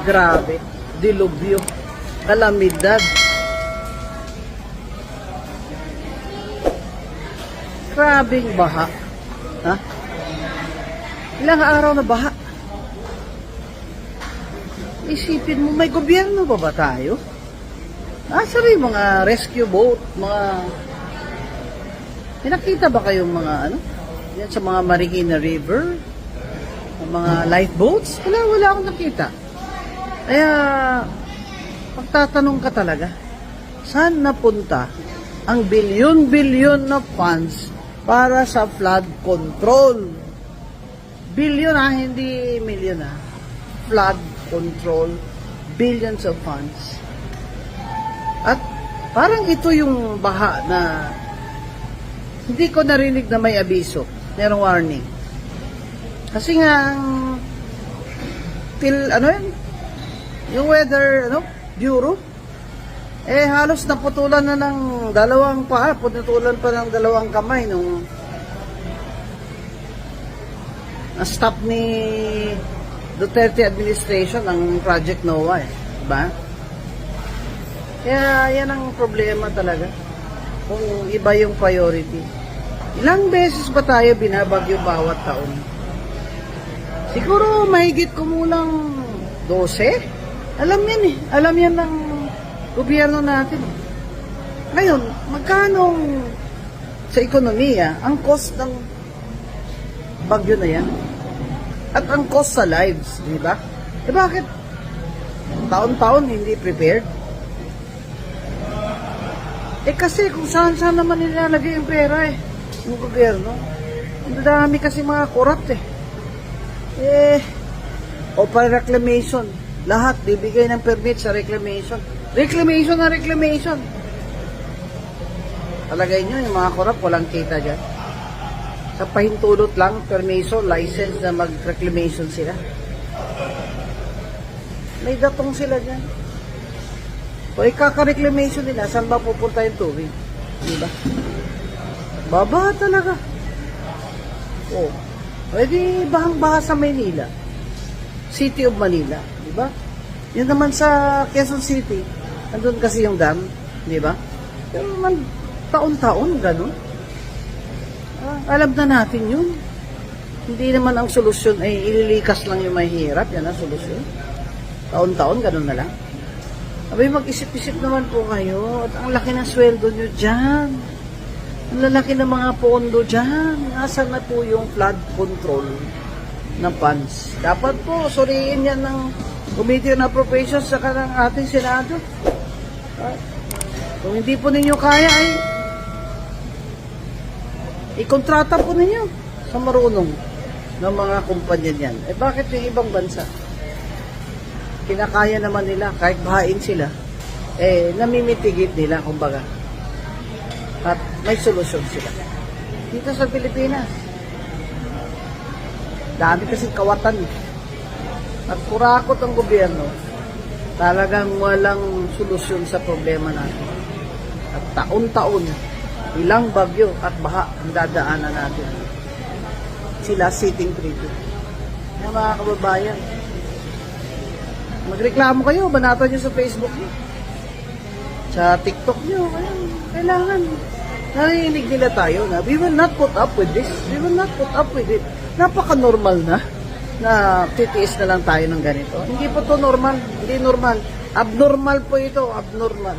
Grabe. Dilubyo. Kalamidad. Grabing baha. Ha? Ilang araw na baha. Isipin mo, may gobyerno ba tayo? Nasa rin mga rescue boat, mga... Pinakita ba kayong mga ano? Yan sa mga Marikina River? Mga lifeboats? Wala akong nakita. Kaya, pagtatanong ka talaga, saan napunta ang bilyon-bilyon na funds para sa flood control? Bilyon hindi milyon Flood control, billions of funds. At parang ito yung baha na hindi ko narinig na may abiso, merong warning. Kasi nga, yung weather, bureau, halos naputulan na ng dalawang paa, putulan pa ng dalawang kamay nung na-stop ni Duterte administration ang Project NOAA, diba? Kaya yan ang problema talaga. Kung iba yung priority. Ilang beses ba tayo binabagyo bawat taon? Siguro mahigit kumulang 12? Alam yan Alam yan ng gobyerno natin. Ngayon, magkano sa ekonomiya ang cost ng bagyo na yan? At ang cost sa lives, di ba? Bakit? Taon-taon hindi prepared? Kasi kung saan-saan naman nilalagay yung pera yung gobyerno. Ang dami kasi mga corrupt o para reclamation. Lahat, bibigay ng permit sa reclamation. Reclamation na reclamation. Talagay nyo, yung mga corrupt, walang kita dyan. Sa pahintulot lang, permiso, license na mag-reclamation sila. May datong sila dyan. O ikaka-reclamation nila, saan ba pupunta yung tubig? Diba? Baba talaga. Pwede bahang-baha sa Maynila. City of Manila. Diba? Yun naman sa Quezon City, andun kasi yung dam. Diba? Pero man, taon-taon, ganun. Alam na natin yun. Hindi naman ang solusyon ay ililikas lang yung mahirap. Yan ang solusyon. Taon-taon, ganun na lang. Abay, mag-isip-isip naman po kayo. At ang laki ng sweldo nyo dyan. Ang lalaki ng mga pondo dyan. Nasaan na po yung flood control ng funds? Dapat po, suriin yan ng Committee on Appropriations sa kanang ating Senado. Kung hindi po ninyo kaya ay ikontrata po ninyo sa marunong ng mga kumpanya niyan. Bakit yung ibang bansa? Kinakaya naman nila, kahit bahain sila, namimitigit nila, kumbaga. At may solusyon sila. Dito sa Pilipinas, dami kasing kawatan. At kurakot ang gobyerno, talagang walang solusyon sa problema natin. At taon-taon, ilang bagyo at baha ang dadaanan natin. Sila sitting pretty. Kaya mga kababayan, magreklamo kayo, banatan nyo sa Facebook nyo, sa TikTok nyo, kailangan narinig nila tayo na we will not put up with this, we will not put up with it. Napaka-normal na titiis na lang tayo ng ganito. Hindi po to normal, hindi normal. Abnormal po ito, abnormal.